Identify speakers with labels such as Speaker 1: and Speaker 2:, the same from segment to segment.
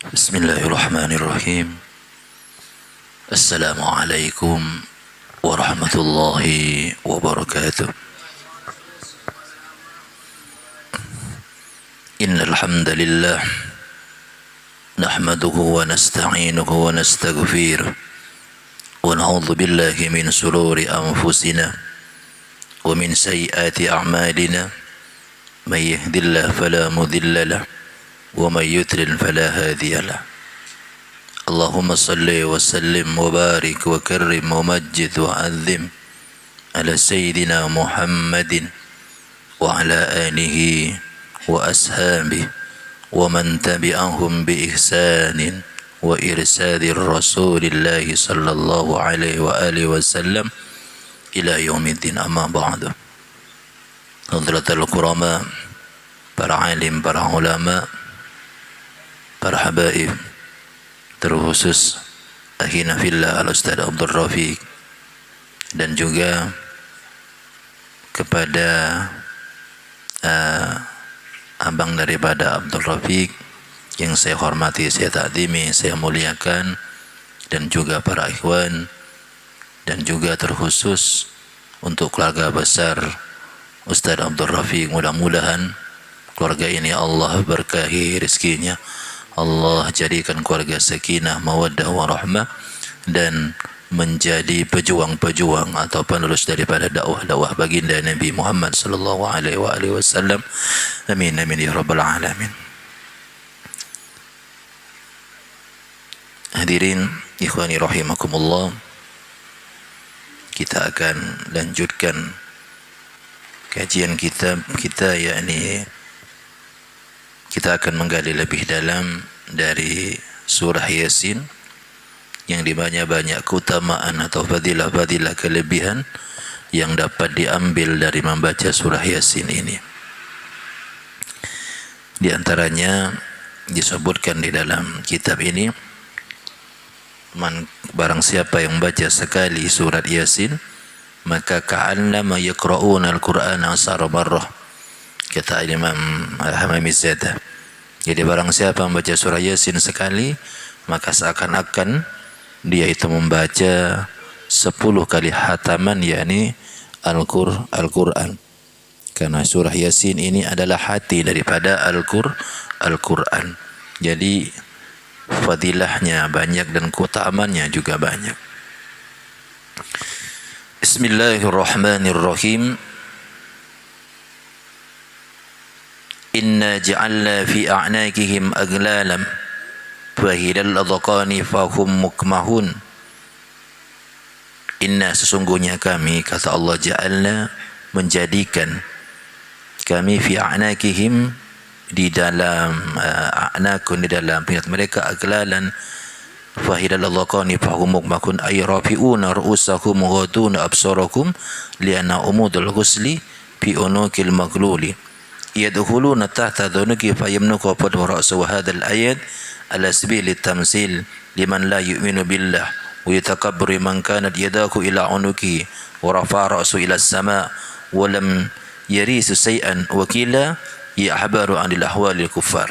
Speaker 1: Bismillahirrahmanirrahim. Assalamualaikum warahmatullahi wabarakatuh. Innal hamdalillah nahmaduhu wa nasta'inuhu wa nastaghfiruh wa na'udzu billahi min shururi anfusina wa min sayyiati a'malina may yahdihillahu fala mudilla lahu ومن يضلل فلا هادي له اللهم صل وسلم وبارك وكرم ومجد وعظم على سيدنا محمد وعلى آله وأصحابه ومن تبعهم بإحسان وإرشاد رسول الله صلى الله عليه وآله وسلم إلى يوم الدين. أما بعد، حضرة الكرماء، para alim, para ulama, para habaib, terkhusus akhina fillah al-Ustaz Abdul Rafiq, dan juga kepada abang daripada Abdul Rafiq yang saya hormati, saya takzimi, saya muliakan, dan juga para ikhwan, dan juga terkhusus untuk keluarga besar Ustaz Abdul Rafiq. Mudah-mudahan keluarga ini Allah berkahi rezekinya, Allah jadikan keluarga sakinah, mawaddah, warahmah, dan menjadi pejuang-pejuang atau penerus daripada dakwah baginda Nabi Muhammad sallallahu alaihi wasallam. Amin amin ya rabbal alamin. Hadirin ikhwani rahimakumullah, kita akan lanjutkan kajian kita yakni kita akan menggali lebih dalam dari surah Yasin yang dimana banyak keutamaan atau fadilah-fadilah kelebihan yang dapat diambil dari membaca surah Yasin ini. Di antaranya disebutkan di dalam kitab ini, barang siapa yang baca sekali surat Yasin maka ka'annama yaqra'una al-Qur'ana 'ashara marrah, kata Imam Al-Hamamizzadah. Jadi barang siapa membaca surah Yasin sekali maka seakan-akan dia itu membaca 10 kali hataman, yakni Al-Quran. Karena surah Yasin ini adalah hati daripada Al-Quran. Jadi fadilahnya banyak dan keutamaannya juga banyak. Bismillahirrahmanirrahim. Inna ja'alna fi a'naqihim aglalam fahilal adqani fahum mukmahun. Inna, sesungguhnya kami, kata Allah, ja'alna, menjadikan kami, fi a'naqihim, di dalam a'naqun, di dalam pingat mereka, aglalan fahilal adqani fahum mukmahun, ay rafi'una ru'usahum ghaduna absarakum li'anna umudul ghusli fi unuqil maghluli yadkhuluna tahta dhunuki fayamnuku qad ra'su hadha al-ayat ala sabili tamsil liman la yu'minu billah wa yatakabbaru man kanat yadahu ila unuki wa rafa'a ra'su ila as-sama' wa lam yarisu shay'an wa kila ya'habaru 'anil ahwalil kuffar.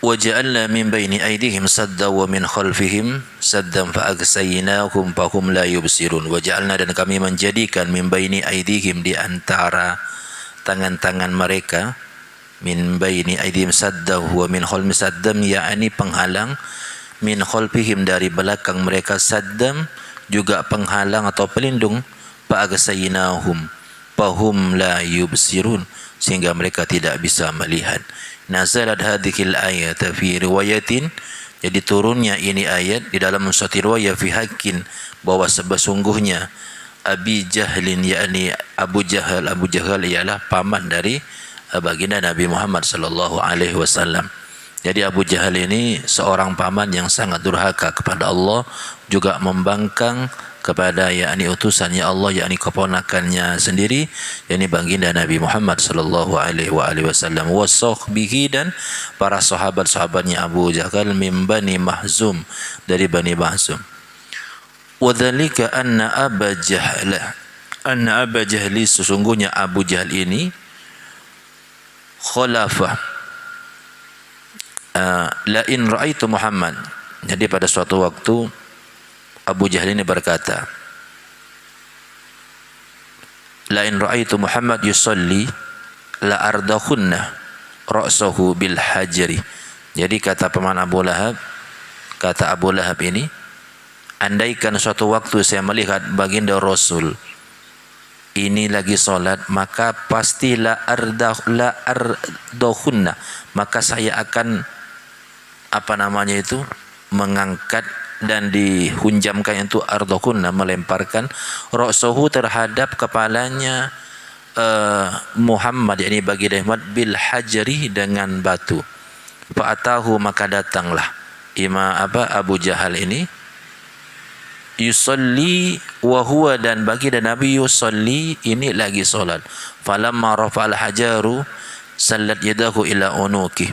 Speaker 1: وَجَعَلْنَا مِنْ بَيْنِ أَيْدِيهِمْ سَدًّا وَمِنْ خَلْفِهِمْ سَدًّا فَأَغْشَيْنَاهُمْ فَهُمْ لَا يُبْصِرُونَ. وَجَعَلْنَا, dan kami menjadikan, min baini aidihim, di antara tangan-tangan mereka, min baini aidihim saddan wa min khalfihim saddan, yakni penghalang, min khalfihim, dari belakang mereka, saddan, juga penghalang atau pelindung, فَأَغْشَيْنَاهُمْ فَهُمْ لَا يُبْصِرُونَ, sehingga mereka tidak bisa melihat. Nazalat hadhil ayat fi riwayatin, jadi turunnya ini ayat di dalam suatu riwayat, fi haqqin, bahwa sesungguhnya Abi Jahlin, yakni Abu Jahal ialah paman dari baginda Nabi Muhammad sallallahu alaihi wasallam. Jadi Abu Jahal ini seorang paman yang sangat durhaka kepada Allah, juga membangkang kepada yakni utusannya Allah, yakni keponakannya sendiri, yakni baginda Nabi Muhammad sallallahu alaihi wasallam, wa sahbihi, dan para sahabat-sahabatnya Abu Jahal, min Bani Mahzum, dari Bani Mahzum. Wadzalika anna Aba Jahli, sesungguhnya Abu Jahal ini khalafah la in ra'aitu Muhammad. Jadi pada suatu waktu Abu Jahal ini berkata, la in ra'aitu Muhammad yusalli la ardakhunna ra'sahu bil hajri. Jadi kata paman Abu Lahab, kata Abu Lahab ini, andaikan suatu waktu saya melihat baginda Rasul ini lagi solat, maka pasti la ardakhunna, maka saya akan mengangkat dan dihunjamkan itu ardakhunna, melemparkan ra'sahu terhadap kepalanya Muhammad, yakni baginda Muhammad, bil hajri dengan batu. Fa'atahu, maka datanglah Abu Jahal ini, yusalli wa huwa, dan baginda Nabi yusalli ini lagi solat. Falamma rafa'al hajaru sallat yadahu ila unuki.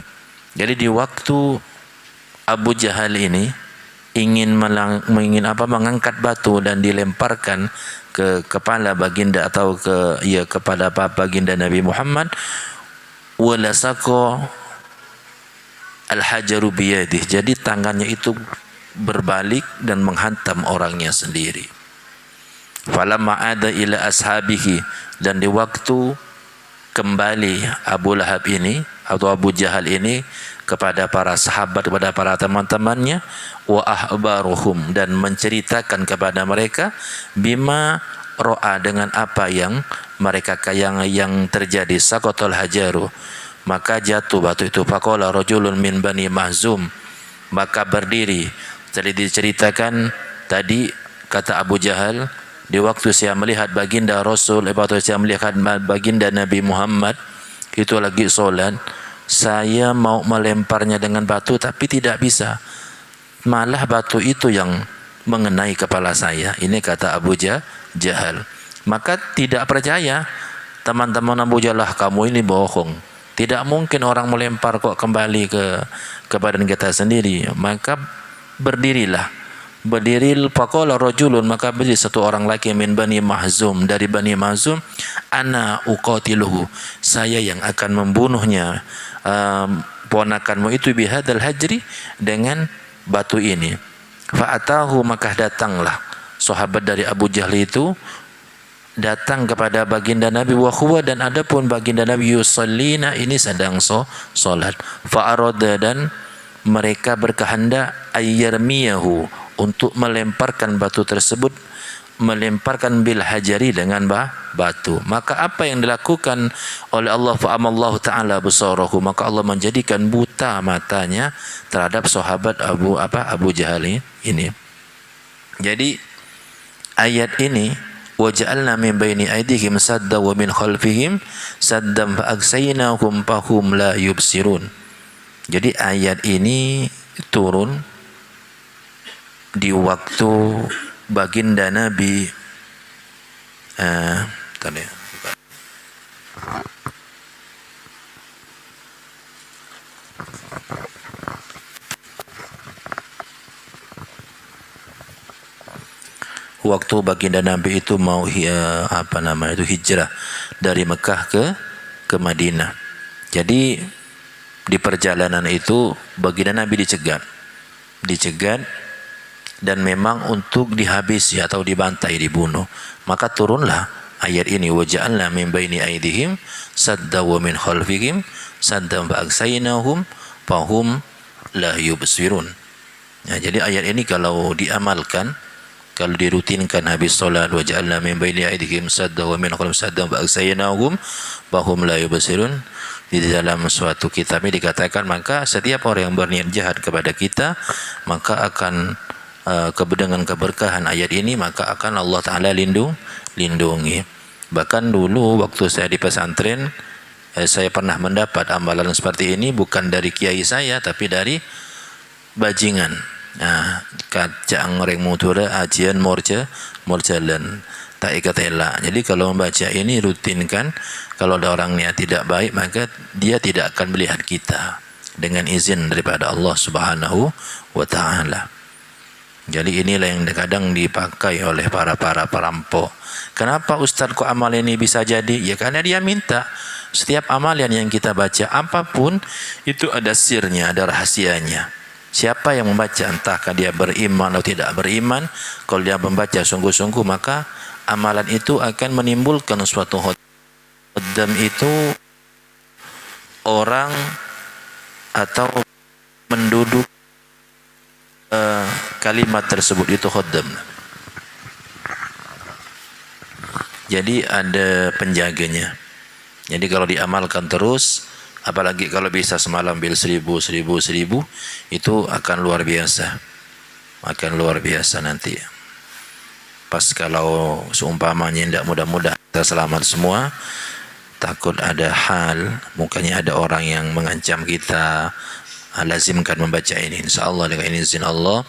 Speaker 1: Jadi di waktu Abu Jahal ini ingin mengangkat batu dan dilemparkan ke kepala baginda atau kepada baginda Nabi Muhammad, walasako al-hajaru biyadih, jadi tangannya itu berbalik dan menghantam orangnya sendiri. Falamma ada ila ashabihi, dan di waktu kembali Abu Lahab ini atau Abu Jahal ini kepada para sahabat, kepada para teman-temannya, wa ahbaruhum, dan menceritakan kepada mereka, bima ro'a, dengan apa yang mereka yang terjadi, saqatul hajaru, maka jatuh batu itu. Faqala rajulun min bani Mahzum, maka berdiri. Jadi diceritakan tadi, kata Abu Jahal, di waktu saya melihat baginda Rasul, waktu saya melihat baginda Nabi Muhammad itu lagi solat, saya mau melemparnya dengan batu tapi tidak bisa, malah batu itu yang mengenai kepala saya. Ini kata Abu Jahal. Maka tidak percaya teman-teman Abu Jahal, kamu ini bohong, tidak mungkin orang melempar kok kembali ke badan kita sendiri. Maka berdiri faqala rajulun, maka berdiri satu orang laki min bani Mahzum, dari bani Mahzum, ana uqatiluhu, saya yang akan membunuhnya, ponakanmu itu, bihadal hajri, dengan batu ini. Fa'atahu, maka datanglah sahabat dari Abu Jahal itu, datang kepada baginda Nabi, wa huwa, dan adapun baginda Nabi yusallina ini sedang solat. Fa'arada, dan mereka berkehendak ayyarmiyahu, untuk melemparkan batu tersebut, melemparkan bil hajari, dengan batu. Maka apa yang dilakukan oleh Allah, fa'amallahu ta'ala basarahu, maka Allah menjadikan buta matanya terhadap sahabat Abu Jahal ini. Jadi ayat ini, waja'alna min baini aydihim sadda wa min khalfihim saddam fa'agsaynahum fahum la yubsirun. Jadi ayat ini turun di waktu baginda Nabi waktu baginda Nabi itu mau hijrah dari Mekah ke Madinah. Jadi di perjalanan itu baginda Nabi dicegat dan memang untuk dihabisi atau dibantai, dibunuh. Maka turunlah ayat ini, waja'alna min baini aydihim sadda wa min khalfihim saddan fa'agsaynahum fahum la yubsirun. Jadi ayat ini kalau diamalkan, kalau dirutinkan habis solat, waja'alna min baini aydihim sadda wa min khalfihim saddan fa'agsaynahum fahum la yubsirun, di dalam suatu kitab ini dikatakan, maka setiap orang yang berniat jahat kepada kita, maka akan dengan keberkahan ayat ini, maka akan Allah Ta'ala lindungi. Bahkan dulu waktu saya di pesantren, saya pernah mendapat amalan seperti ini, bukan dari kiai saya, tapi dari bajingan. Kacang reng mutura ajian morjalan tak ikat elak. Jadi kalau membaca ini rutinkan, kalau ada orangnya tidak baik, maka dia tidak akan melihat kita dengan izin daripada Allah Subhanahu wa Ta'ala. Jadi inilah yang kadang dipakai oleh para perampok. Kenapa Ustaz kok amal ini bisa jadi? Ya karena dia minta setiap amalan yang kita baca apapun itu ada sirnya, ada rahasianya. Siapa yang membaca, entahkah dia beriman atau tidak beriman, kalau dia membaca sungguh-sungguh maka amalan itu akan menimbulkan suatu khaddam. Itu orang atau menduduk kalimat tersebut, itu khaddam. Jadi ada penjaganya. Jadi kalau diamalkan terus, apalagi kalau bisa semalam bil 1000, itu akan luar biasa. Akan luar biasa nanti. Pas kalau seumpamanya tidak mudah-mudah kita selamat semua, takut ada hal, mukanya ada orang yang mengancam kita, lazimkan membaca ini. InsyaAllah dengan izin Allah,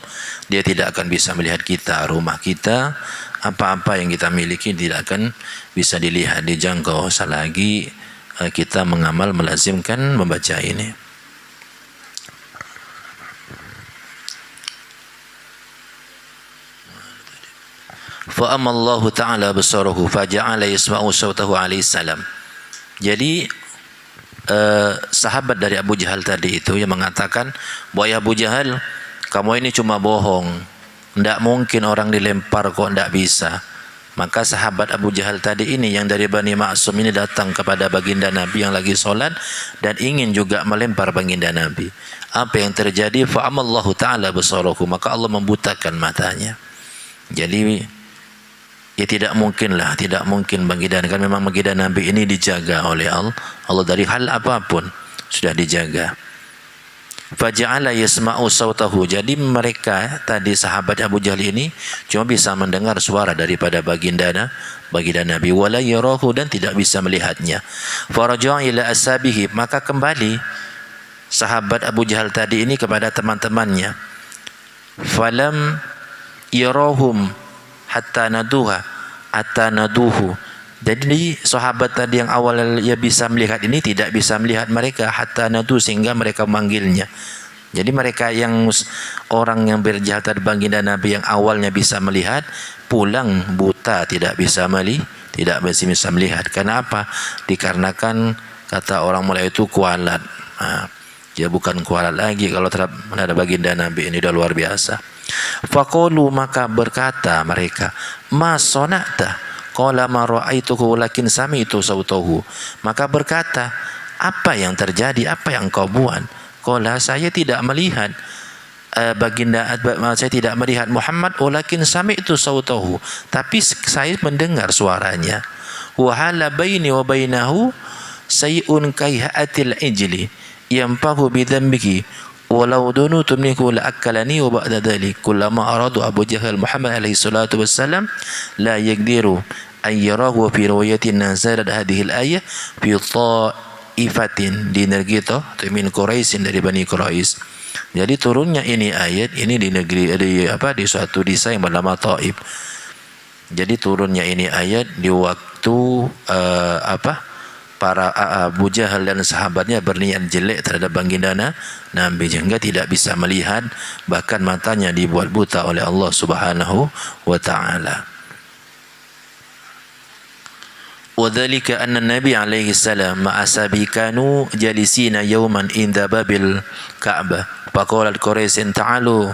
Speaker 1: dia tidak akan bisa melihat kita, rumah kita, apa-apa yang kita miliki tidak akan bisa dilihat, dijangkau selagi kita mengamal, melazimkan membaca ini. Fa amallahu ta'ala basarahu faja'ala yasma'u sawtahu alaihi salam. Jadi sahabat dari Abu Jahal tadi itu yang mengatakan, "Wahai Abu Jahal, kamu ini cuma bohong. Tidak mungkin orang dilempar kok, tidak bisa." Maka sahabat Abu Jahal tadi ini yang dari Bani Ma'sum ini datang kepada baginda Nabi yang lagi solat dan ingin juga melempar baginda Nabi. Apa yang terjadi? Fa'amallahu ta'ala basarahu, maka Allah membutakan matanya. Jadi ya tidak mungkin baginda, kan memang baginda Nabi ini dijaga oleh Allah dari hal apapun, sudah dijaga. Faja'ala yasma'u sautahu. Jadi mereka tadi sahabat Abu Jahal ini cuma bisa mendengar suara daripada baginda Nabi, wala yarahu, dan tidak bisa melihatnya. Faraja'a ila ashabihi, maka kembali sahabat Abu Jahal tadi ini kepada teman-temannya. Falam yarahum hatta naduhu. Jadi sahabat tadi yang awal ia bisa melihat ini tidak bisa melihat mereka hatta nadu, sehingga mereka memanggilnya. Jadi mereka yang orang yang berjahat tadi baginda Nabi yang awalnya bisa melihat, pulang buta, tidak bisa melihat. Karena apa? Dikarenakan kata orang mulai itu kualat. Dia bukan kualat lagi kalau terhadap baginda Nabi ini, sudah luar biasa. Faqulu, maka berkata mereka, ma sona'ta? Qala ma ra'aituhu lakin sami'tu sautahu. Maka berkata, apa yang terjadi, apa yang kau buat? Qala, saya tidak melihat saya tidak melihat Muhammad, walakin sami'tu sautahu, tapi saya mendengar suaranya. Wa hala baini wa bainahu say'un kaihatil ijli yampahu bi dhanbihi walau dunutu minhu la akalani wa ba'da dhalik kullama aradu Abu Jahal Muhammad alaihi salatu wassalam la yaqdiru an yarahu fi riwayatin nazalat hadhihi al-ayah fi ta'ifatin dinar gitu min Quraisy, dari Bani Quraisy. Jadi turunnya ini ayat ini di negeri di suatu desa yang bernama Taif. Jadi turunnya ini ayat di waktu para Abu Jahal dan sahabatnya berniat jelek terhadap baginda Nabi, sehingga tidak bisa melihat, bahkan matanya dibuat buta oleh Allah Subhanahu wa taala. Wadzalika anna Nabi alaihi salam ma'a ashabi kanu jalisina yawman inda babil Ka'bah faqalat Quraisy ta'alu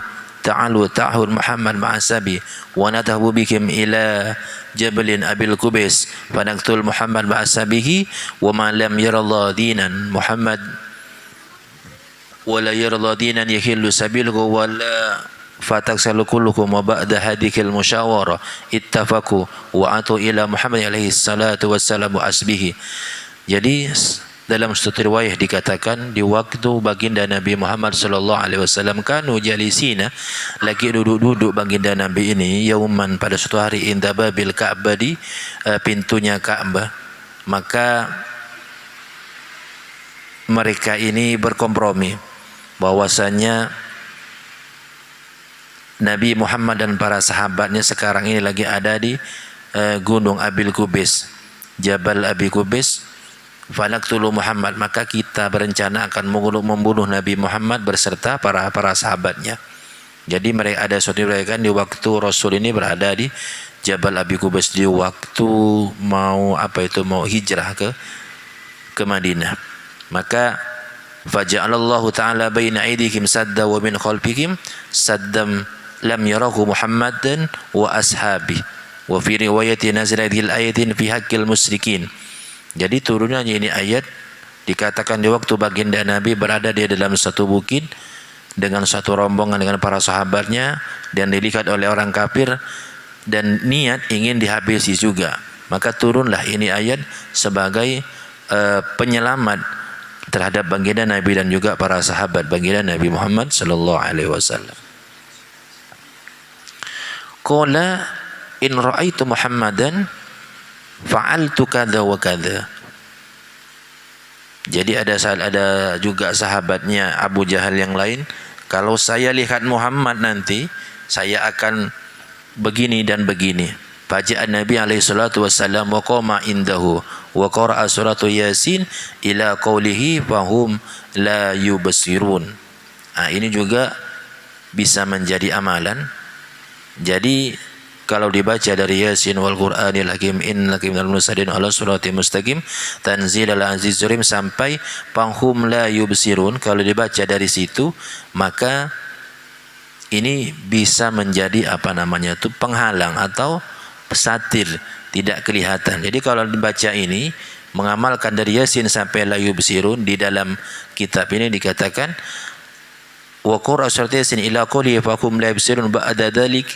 Speaker 1: ta'hur Muhammad ma'a ashabi wa nadhabu bikum ila jabalin abil kubais fanaqtul Muhammad ba'asabihi wa ma lam yarallahu dinan Muhammad wa la yarallahu dinan yahillu sabiluhu wa la fataksalu kullukum wa ba'da hadhil musyawara ittafaqu wa atu ila Muhammad alaihi salatu wassalam wa asbihi. Jadi dalam suatu riwayah dikatakan di waktu baginda Nabi Muhammad sallallahu alaihi wasallam kanu jalisina, lagi duduk-duduk baginda Nabi ini yauman, pada suatu hari inda babil Ka'bah, di pintunya Ka'bah. Maka mereka ini berkompromi bahwasanya Nabi Muhammad dan para sahabatnya sekarang ini lagi ada di gunung Abil Kubais, Jabal Abi Kubais. Fanaqtulu Muhammad, maka kita berencana akan membunuh Nabi Muhammad berserta para sahabatnya. Jadi mereka ada suatu meriwayatkan di waktu Rasul ini berada di Jabal Abi Qubais di waktu mau hijrah ke Madinah. Maka faja'alallahu ta'ala baina aydihim sadda wa min khalfihim saddam lam yarahu Muhammadan wa ashabi. Wa fi riwayati nazilatil ayatin fi haqqil musyrikin. Jadi turunnya ini ayat dikatakan di waktu baginda Nabi berada di dalam satu bukit dengan satu rombongan dengan para sahabatnya dan dilihat oleh orang kafir dan niat ingin dihabisi juga. Maka turunlah ini ayat sebagai penyelamat terhadap baginda Nabi dan juga para sahabat baginda Nabi Muhammad sallallahu alaihi wasallam. Qala in ra'aitu Muhammadan fa'altu kadza wa kadza. Jadi ada juga sahabatnya Abu Jahal yang lain, kalau saya lihat Muhammad nanti saya akan begini dan begini. Bacaan Nabi alaihi salatu wasallam wa qama indahu wa qara'a suratu Yasin ila qaulihi fahum la yubsirun. Ini juga bisa menjadi amalan. Jadi kalau dibaca dari Yasin wal Qur'anil Hakim innaka minal mursalin ala siratal mustaqim tanzilal azizur rahim sampai fahum la yubsirun, kalau dibaca dari situ maka ini bisa menjadi penghalang atau satir, tidak kelihatan. Jadi kalau dibaca ini mengamalkan dari Yasin sampai la yubsirun, di dalam kitab ini dikatakan wa qura surat Yasin ila qawli fahum la yubsirun ba'da dzalik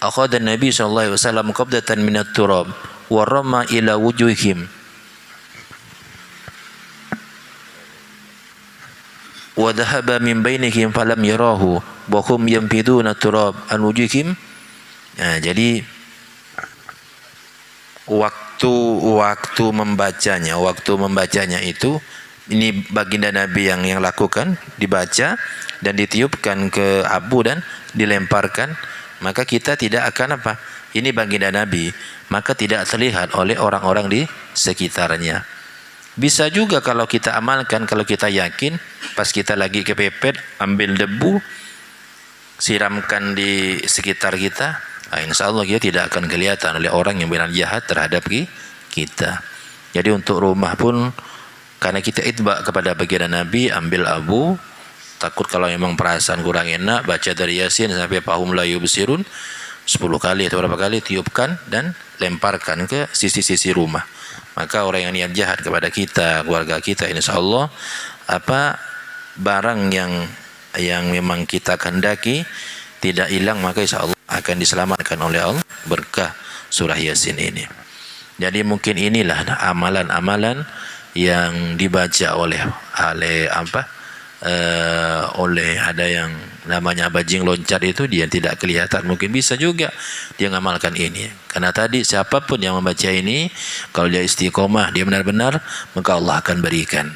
Speaker 1: akhadha Nabi sallallahu alaihi wasallam qabdatan minat turab wa rama ila wujuhihim wa dhahaba min bainihim falam yarahu wa hum yanfiduna turab an wujuhihim. Jadi waktu membacanya itu ini baginda Nabi yang lakukan, dibaca dan ditiupkan ke abu dan dilemparkan, maka kita tidak akan ini baginda Nabi, maka tidak terlihat oleh orang-orang di sekitarnya. Bisa juga kalau kita amalkan, kalau kita yakin pas kita lagi kepepet ambil debu siramkan di sekitar kita, insya Allah kita tidak akan kelihatan oleh orang yang benar jahat terhadap kita. Jadi untuk rumah pun karena kita itba kepada baginda Nabi, ambil abu, takut kalau memang perasaan kurang enak, baca dari Yasin sampai fahum la yubsirun 10 kali atau berapa kali, tiupkan dan lemparkan ke sisi-sisi rumah. Maka orang yang niat jahat kepada kita, keluarga kita, insya Allah barang yang memang kita kehendaki tidak hilang, maka insya Allah akan diselamatkan oleh Allah berkah surah Yasin ini. Jadi mungkin inilah amalan-amalan yang dibaca oleh ada yang namanya bajing loncat itu, dia tidak kelihatan, mungkin bisa juga dia mengamalkan ini. Karena tadi siapapun yang membaca ini, kalau dia istiqomah, dia benar-benar, maka Allah akan berikan.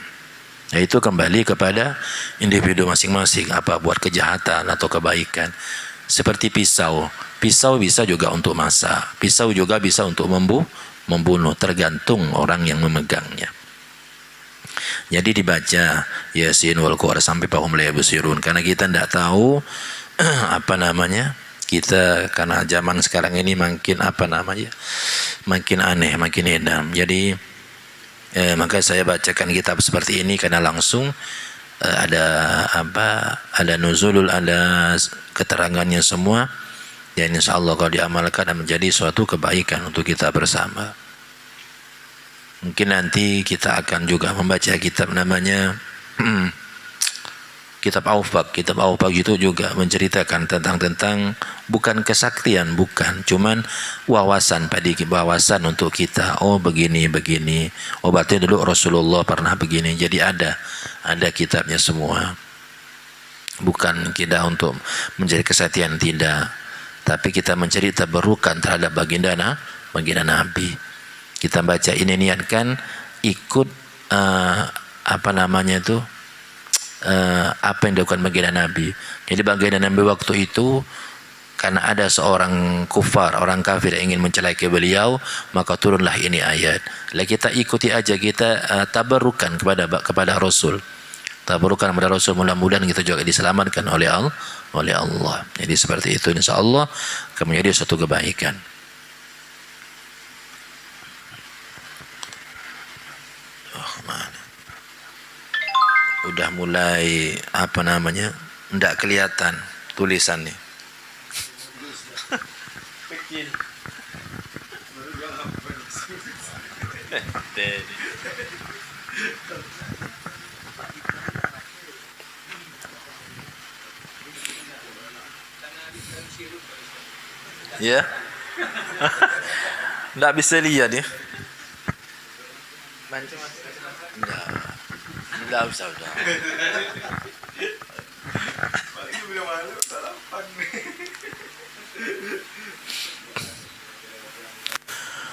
Speaker 1: Nah, itu kembali kepada individu masing-masing, buat kejahatan atau kebaikan. Seperti pisau bisa juga untuk masak, pisau juga bisa untuk membunuh, tergantung orang yang memegangnya. Jadi dibaca Yasin wal Qur'an sampai fahum la yubsirun, karena kita tidak tahu kita, karena zaman sekarang ini makin makin aneh, makin edam. Jadi maka saya bacakan kitab seperti ini karena langsung ada nuzulul, ada keterangannya semua, dan insya Allah kalau diamalkan akan menjadi suatu kebaikan untuk kita bersama. Mungkin nanti kita akan juga membaca kitab namanya kitab Aufaq. Kitab Aufaq itu juga menceritakan tentang bukan kesaktian, bukan, cuman wawasan untuk kita. Oh begini, oh berarti dulu Rasulullah pernah begini. Jadi ada kitabnya semua. Bukan kita untuk mencari kesaktian, tidak, tapi kita mencari tabarukan terhadap baginda Nabi. Kita baca ini, niatkan ikut apa yang dilakukan baginda Nabi. Jadi baginda Nabi waktu itu, karena ada seorang kufar, orang kafir yang ingin mencelakai beliau, maka turunlah ini ayat. Lalu kita ikuti aja, kita tabarukan kepada Rasul. taburukan kepada Rasul, mudah-mudahan kita juga diselamatkan oleh Allah. Jadi seperti itu, insya Allah akan menjadi suatu kebaikan. Udah mulai apa namanya, tidak kelihatan tulisannya. Ya, tidak bisa lihat ya. Tidak usah udah.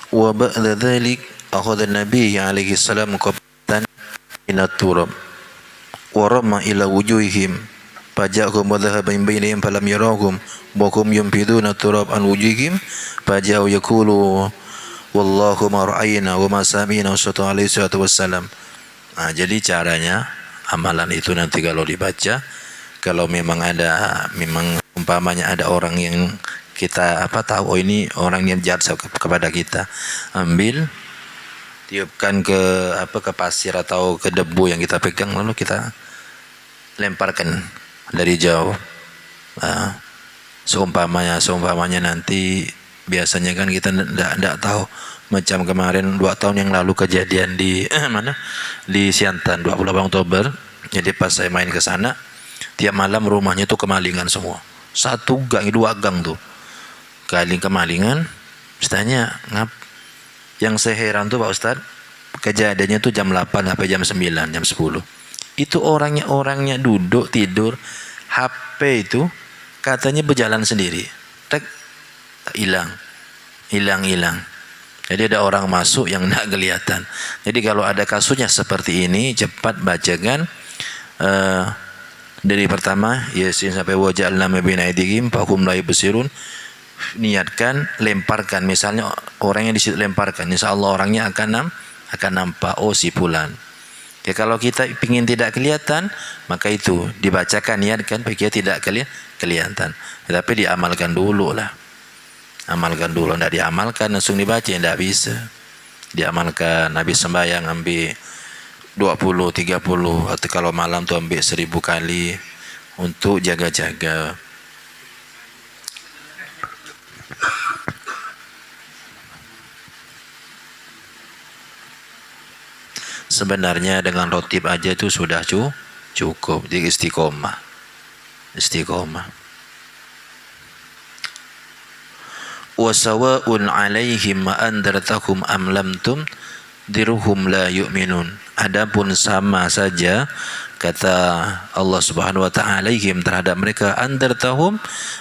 Speaker 1: Wa ba'da dzalik akhadha an-nabiy alaihi salam qabtan min at-turab wa rama ila wujuhihim faja'ahum wa dhahaba min bainihim falam yarahum wa hum yunfiduna turab an wujuhihim faja'u yaqulu wallahu ma ra'ayna wa ma sami'na sallallahu alaihi wasallam. Nah, jadi caranya amalan itu nanti kalau dibaca, kalau memang umpamanya ada orang yang kita tahu, oh ini orang yang jahat kepada kita, ambil, tiupkan ke pasir atau ke debu yang kita pegang, lalu kita lemparkan dari jauh. Nah, seumpamanya nanti biasanya kan kita tidak tahu, macam kemarin 2 tahun yang lalu kejadian di di Siantan 28 Oktober. Jadi pas saya main ke sana, tiap malam rumahnya itu kemalingan semua, 1 gang 2 gang tuh kemalingan. Ustaznya yang saya heran tuh Pak Ustadz, kejadiannya tuh jam 8 sampai jam 9 jam 10 itu orangnya duduk tidur, HP itu katanya berjalan sendiri, hilang. Jadi ada orang masuk yang tidak kelihatan. Jadi kalau ada kasusnya seperti ini, cepat bacakan dari pertama Yasin sampai waja'alna ma baina aydihim fahum la yubsirun. Niatkan, lemparkan, misalnya orang yang di situ lemparkan, insyaallah orangnya akan nampak, oh si fulan. Ya, kalau kita ingin tidak kelihatan, maka itu dibacakan, niatkan supaya tidak kelihatan. Tetapi diamalkan dulu lah. Amalkan dulu, tidak diamalkan langsung dibaca, tidak bisa. Diamalkan, Nabi sembahyang ambil 20, 30, atau kalau malam tuh ambil 1000 kali untuk jaga-jaga. Sebenarnya dengan rotib aja itu sudah cukup. Di istiqomah. Wa sawa'un 'alaihim ma andartahum am lam tundirhum la yu'minun. Adapun sama saja kata Allah Subhanahu wa taala alaihim terhadap mereka, andartahum,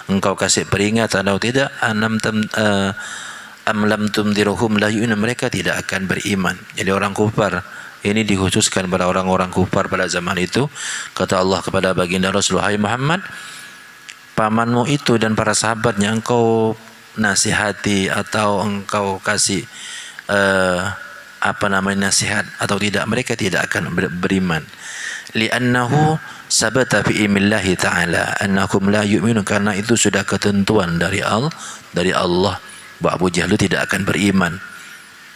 Speaker 1: engkau kasih peringatan atau tidak, am lam tundirhum la yu'minun, mereka tidak akan beriman. Jadi orang kufar ini dikhususkan pada orang-orang kufar pada zaman itu. Kata Allah kepada baginda Rasulullah, hai Muhammad, pamanmu itu dan para sahabatnya engkau nasihati atau engkau kasih nasihat atau tidak, mereka tidak akan beriman. Li'annahu sabata fi ilmillahi ta'ala annakum la yu'minun, karena itu sudah ketentuan dari Allah bahwa Abu Jahal tidak akan beriman.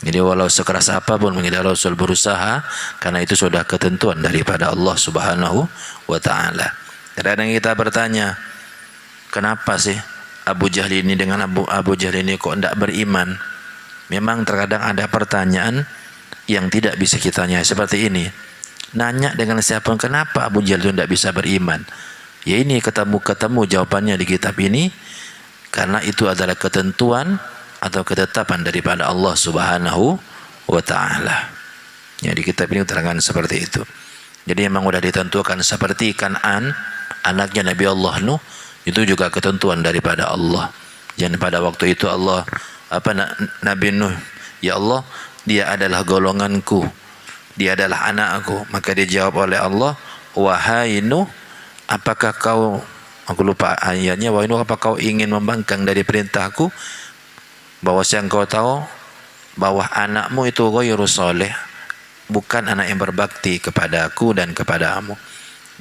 Speaker 1: Jadi walau sekeras apapun mengira Rasul berusaha, karena itu sudah ketentuan daripada Allah Subhanahu wa taala. Kadang kita bertanya, kenapa sih Abu Jahal ini dengan Abu Jahal ini kok tidak beriman? Memang terkadang ada pertanyaan yang tidak bisa kita tanya seperti ini. Nanya dengan siapa, kenapa Abu Jahal itu tidak bisa beriman? Ya ini ketemu jawabannya di kitab ini, karena itu adalah ketentuan atau ketetapan daripada Allah Subhanahu wa taala. Jadi kitab ini terangkan seperti itu. Jadi memang sudah ditentukan, seperti Kan'an anaknya Nabi Allah Nuh, itu juga ketentuan daripada Allah. Dan pada waktu itu Allah Nabi Nuh, ya Allah, dia adalah golonganku, dia adalah anakku. Maka dijawab oleh Allah, wahai Nuh, apakah kau, aku lupa ayatnya, wahai Nuh, apakah kau ingin membangkang dari perintahku, bahwa engkau tahu bahwa anakmu itu ghairu saleh, bukan anak yang berbakti kepada aku dan kepadamu.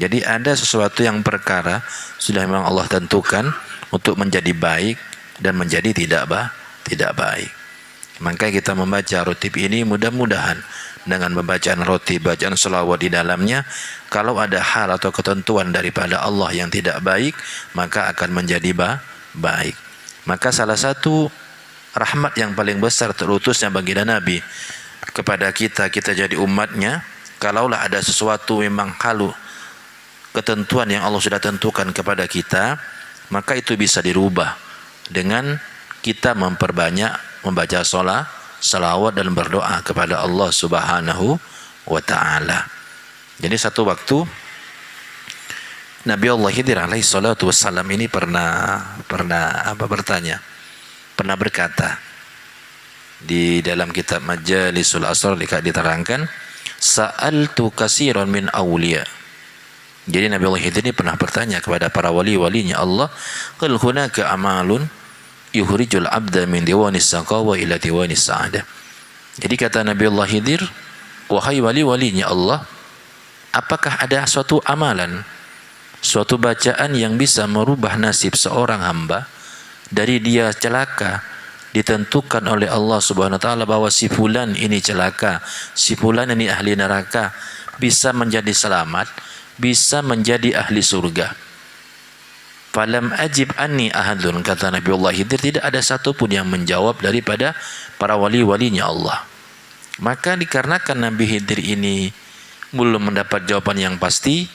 Speaker 1: Jadi ada sesuatu yang perkara sudah memang Allah tentukan untuk menjadi baik dan menjadi tidak baik. Maka kita membaca rotib ini mudah-mudahan dengan membacaan rotib, bacaan selawat di dalamnya, kalau ada hal atau ketentuan daripada Allah yang tidak baik, maka akan menjadi baik. Maka salah satu rahmat yang paling besar terutusnya baginda Nabi kepada kita jadi umatnya, kalaulah ada sesuatu memang halu ketentuan yang Allah sudah tentukan kepada kita, maka itu bisa dirubah dengan kita memperbanyak membaca salawat dan berdoa kepada Allah Subhanahu wa ta'ala. Jadi satu waktu Nabi Allah Khidir alaihi salatu wassalam ini pernah berkata di dalam kitab Majalisul Asrar diterangkan, sa'altu katsiran min awliya. Jadi Nabi Allah Khidir ini pernah bertanya kepada para wali-walinya Allah, qul hunaka amalun yuhrijul abda min diwanis saqawa ila diwanis sa'adah. Jadi kata Nabi Allah Khidir, wahai wali-walinya Allah, apakah ada suatu amalan, suatu bacaan yang bisa merubah nasib seorang hamba dari dia celaka ditentukan oleh Allah Subhanahu wa taala bahwa si fulan ini celaka, si fulan ini ahli neraka, bisa menjadi selamat, bisa menjadi ahli surga. Falam ajib anni ahadun, kata Nabi Allah Khidir, tidak ada satupun yang menjawab daripada para wali-walinya Allah. Maka dikarenakan Nabi Khidir ini belum mendapat jawaban yang pasti,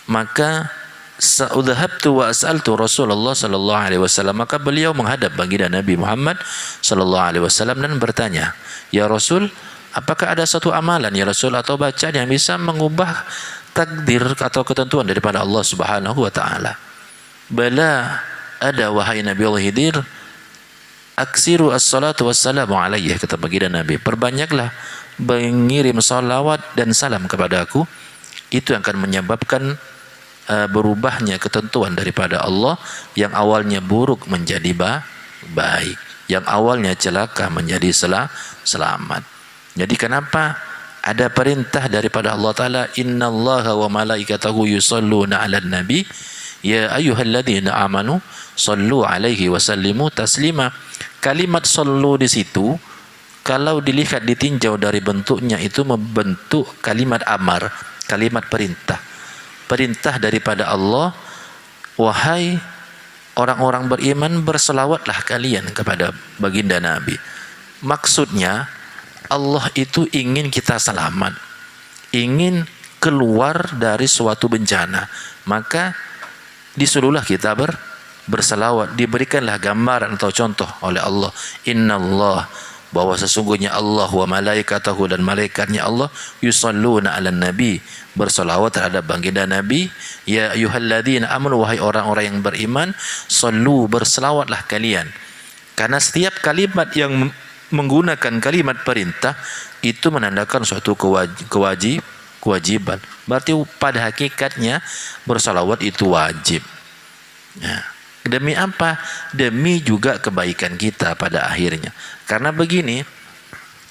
Speaker 1: maka sa'udhabtu wa as'altu Rasulullah sallallahu alaihi wasallam, maka beliau menghadap baginda Nabi Muhammad sallallahu alaihi wasallam dan bertanya, ya Rasul, apakah ada satu amalan ya Rasul atau bacaan yang bisa mengubah takdir atau ketentuan daripada Allah Subhanahu wa taala? Bala, ada wahai Nabi Allah Khidir, aksiru as-salatu wassalamu alaih, kata baginda Nabi, perbanyaklah mengirim salawat dan salam kepada aku, itu akan menyebabkan berubahnya ketentuan daripada Allah yang awalnya buruk menjadi baik, yang awalnya celaka menjadi selamat. Jadi kenapa ada perintah daripada Allah Ta'ala, innallaha wa malaikatahu yusalluna ala nabi ya ayyuhalladzina amanu sallu alaihi wasallimu taslima. Kalimat sallu di situ kalau dilihat ditinjau dari bentuknya itu membentuk kalimat amar, kalimat perintah. Perintah daripada Allah, wahai orang-orang beriman, berselawatlah kalian kepada baginda Nabi. Maksudnya Allah itu ingin kita selamat, ingin keluar dari suatu bencana, maka disuruhlah kita berselawat, diberikanlah gambaran atau contoh oleh Allah, innallah, bahwa sesungguhnya Allah wa malaikatahu, dan malaikatnya Allah, yusalluna ala nabi, berselawat terhadap baginda Nabi, ya ayyuhalladzina amanu, wahai orang-orang yang beriman, sallu, berselawatlah kalian. Karena setiap kalimat yang menggunakan kalimat perintah itu menandakan suatu kewajiban. Berarti pada hakikatnya bersalawat itu wajib. Nah, demi apa? Demi juga kebaikan kita pada akhirnya. Karena begini,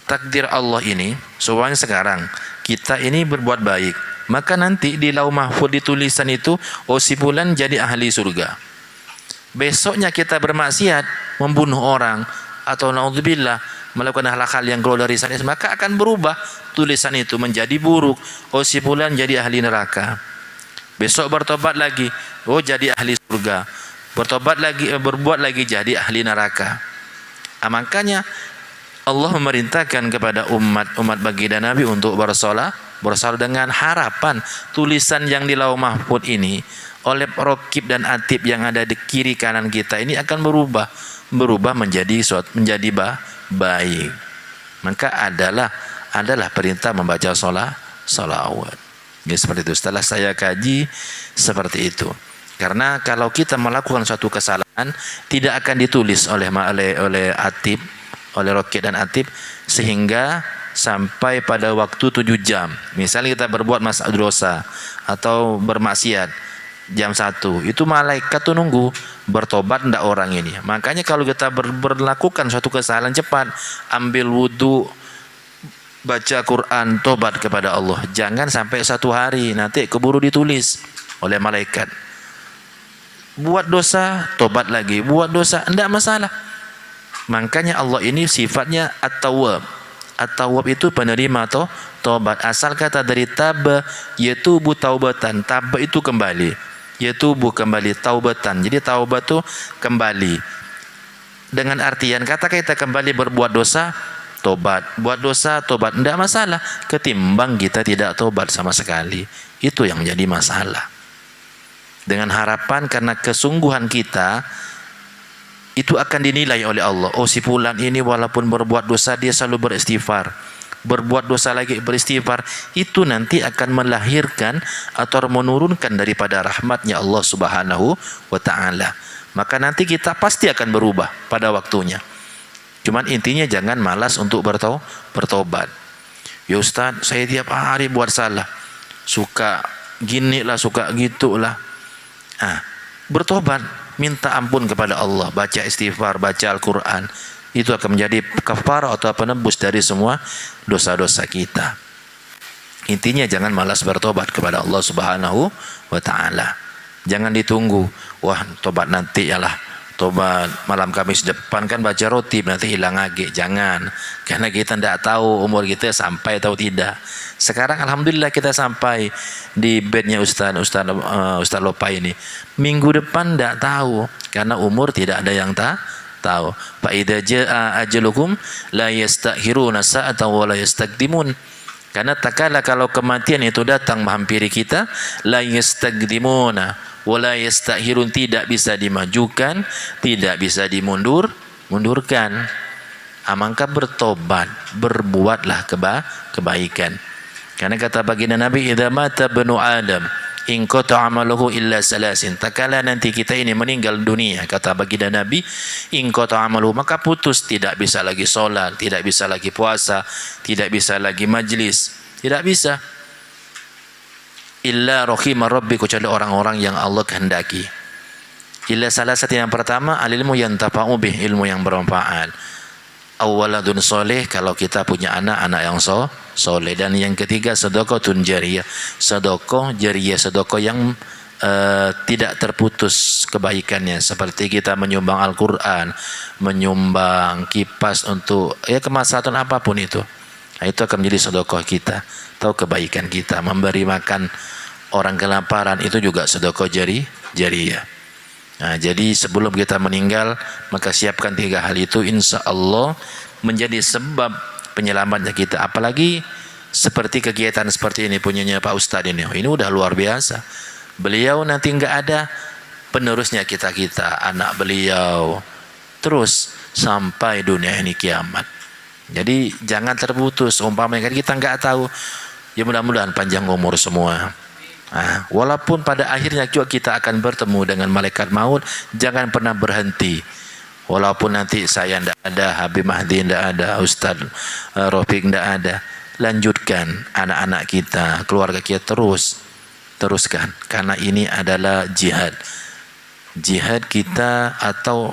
Speaker 1: takdir Allah ini, soalnya sekarang kita ini berbuat baik, maka nanti di lauh mahfud ditulisan itu, oh si fulan jadi ahli surga. Besoknya kita bermaksiat, membunuh orang, atau naudzubillah melakukan hal-hal yang keluar dari sana, maka akan berubah tulisan itu menjadi buruk, oh si fulan jadi ahli neraka. Besok bertobat lagi, oh jadi ahli surga. Bertobat lagi, berbuat lagi, jadi ahli neraka. Makanya Allah memerintahkan kepada umat baginda Nabi untuk bersolat dengan harapan tulisan yang di lauh mahfud ini oleh rokib dan atib yang ada di kiri kanan kita ini akan berubah menjadi baik. Maka adalah perintah membaca salawat. Jadi seperti itu. Setelah saya kaji seperti itu. Karena kalau kita melakukan suatu kesalahan tidak akan ditulis oleh atib, oleh rokib dan atib, sehingga sampai pada waktu 7 jam. Misalnya kita berbuat dosa atau bermaksiat jam 1, itu malaikat tuh nunggu bertobat ndak orang ini. Makanya kalau kita berlakukan suatu kesalahan, cepat ambil wudu, baca Quran, tobat kepada Allah. Jangan sampai satu hari, nanti keburu ditulis oleh malaikat. Buat dosa, tobat lagi. Buat dosa, tidak masalah. Makanya Allah ini sifatnya At-Tawwab. At-Tawwab itu penerima tobat. Asal kata dari taba, yatubu taubatan. Taba itu kembali. Yatubu kembali, taubatan. Jadi taubat itu kembali. Dengan artian kata kita kembali berbuat dosa, tobat. Buat dosa, tobat. Tidak masalah. Ketimbang kita tidak tobat sama sekali. Itu yang jadi masalah. Dengan harapan karena kesungguhan kita itu akan dinilai oleh Allah. Oh, si fulan ini walaupun berbuat dosa dia selalu beristighfar. Berbuat dosa lagi beristighfar. Itu nanti akan melahirkan atau menurunkan daripada rahmatnya Allah Subhanahu wa ta'ala. Maka nanti kita pasti akan berubah pada waktunya. Cuman intinya jangan malas untuk bertobat. Ya Ustaz, saya tiap hari buat salah. Suka gini lah, suka gitu lah. Bertobat, minta ampun kepada Allah, baca istighfar, baca Al-Quran. Itu akan menjadi kafarah atau penebus dari semua dosa-dosa kita. Intinya jangan malas bertobat kepada Allah Subhanahu wa ta'ala. Jangan ditunggu, wah tobat nanti ya lah, tobat malam Kamis depan kan baca roti nanti hilang lagi. Jangan, karena kita tidak tahu umur kita sampai atau tidak. Sekarang alhamdulillah kita sampai di bednya Ustaz Lopa ini. Minggu depan tidak tahu, karena umur tidak ada yang tahu. Fa idza jaa ajalukum la yastakhiruna sa'atan wa la yastaqdimun. Karena tak kala kalau kematian itu datang menghampiri kita, la yastaqdimuna wa la yastakhirun, tidak bisa dimajukan, tidak bisa mundurkan. Maka bertobat, berbuatlah kebaikan. Karena kata baginda Nabi, idza mata ibnu Adam in qata'a amaluhu illa salasin. Takala nanti kita ini meninggal dunia, kata baginda Nabi, in qata'a amaluhu, maka putus, tidak bisa lagi sholat, tidak bisa lagi puasa, tidak bisa lagi majlis, tidak bisa. Illa rahimar rabbi, kecuali orang-orang yang Allah kehendaki. Illa salah satu, yang pertama al-ilmu yantafa'u bih, ilmu yang bermanfaat. Awaladun soleh, kalau kita punya anak yang soleh. Dan yang ketiga sedekahun jariyah, sedekah jariyah, sedekah yang tidak terputus kebaikannya, seperti kita menyumbang Al-Quran, menyumbang kipas untuk kemaslahatan apapun itu. Itu akan menjadi sedekah kita atau kebaikan kita. Memberi makan orang kelaparan itu juga sedekah jariyah. Jadi sebelum kita meninggal, maka siapkan 3 hal itu, insya Allah menjadi sebab penyelamatnya kita. Apalagi seperti kegiatan seperti ini punyanya Pak Ustadz ini udah luar biasa. Beliau nanti nggak ada, penerusnya kita anak beliau, terus sampai dunia ini kiamat. Jadi jangan terputus. Umpamanya kita nggak tahu, ya mudah-mudahan panjang umur semua. Walaupun pada akhirnya juga kita akan bertemu dengan malaikat maut, jangan pernah berhenti. Walaupun nanti saya tidak ada, Habib Mahdi tidak ada, Ustadz Rafiq tidak ada, lanjutkan anak-anak kita, keluarga kita, teruskan, karena ini adalah jihad kita, atau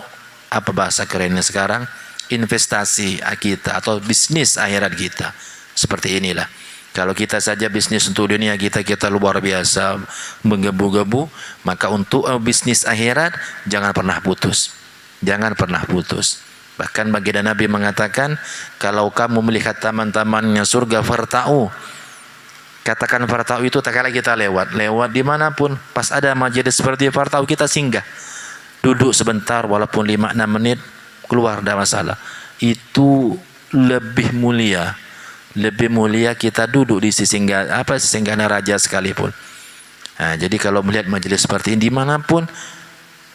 Speaker 1: apa bahasa kerennya sekarang, investasi kita atau bisnis akhirat kita. Seperti inilah. Kalau kita saja bisnis untuk dunia kita luar biasa menggebu-gebu, maka untuk bisnis akhirat jangan pernah putus. Jangan pernah putus. Bahkan baginda Nabi mengatakan, kalau kamu melihat taman-tamannya surga, farta'u. Katakan farta'u itu tak kala kita lewat dimanapun, pas ada majelis seperti farta'u, kita singgah. Duduk sebentar walaupun 5-6 menit, keluar, tidak masalah. Itu lebih mulia kita duduk di singgahan raja sekalipun. Jadi kalau melihat majelis seperti ini dimanapun,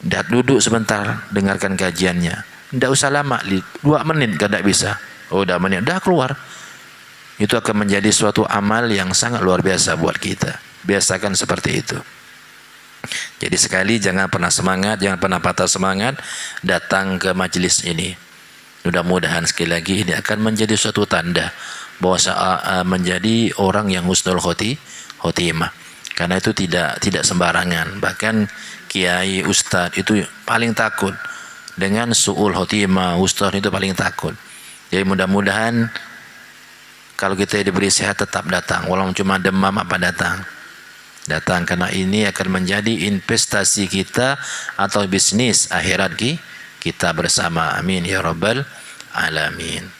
Speaker 1: duduk sebentar, dengarkan kajiannya. Tidak usah lama, 2 menit tidak bisa. Udah menit, dah keluar. Itu akan menjadi suatu amal yang sangat luar biasa buat kita. Biasakan seperti itu. Jadi sekali jangan pernah patah semangat datang ke majelis ini. Mudah-mudahan sekali lagi ini akan menjadi suatu tanda bahwa menjadi orang yang husnul khotimah. Karena itu tidak sembarangan. Bahkan kiai, ustadz itu paling takut dengan su'ul khotimah. Ustadz itu paling takut. Jadi mudah-mudahan Kalau kita diberi sehat tetap datang, walaupun cuma demam apa datang. Datang karena ini akan menjadi investasi kita atau bisnis akhirat kita bersama. Amin ya rabbal alamin.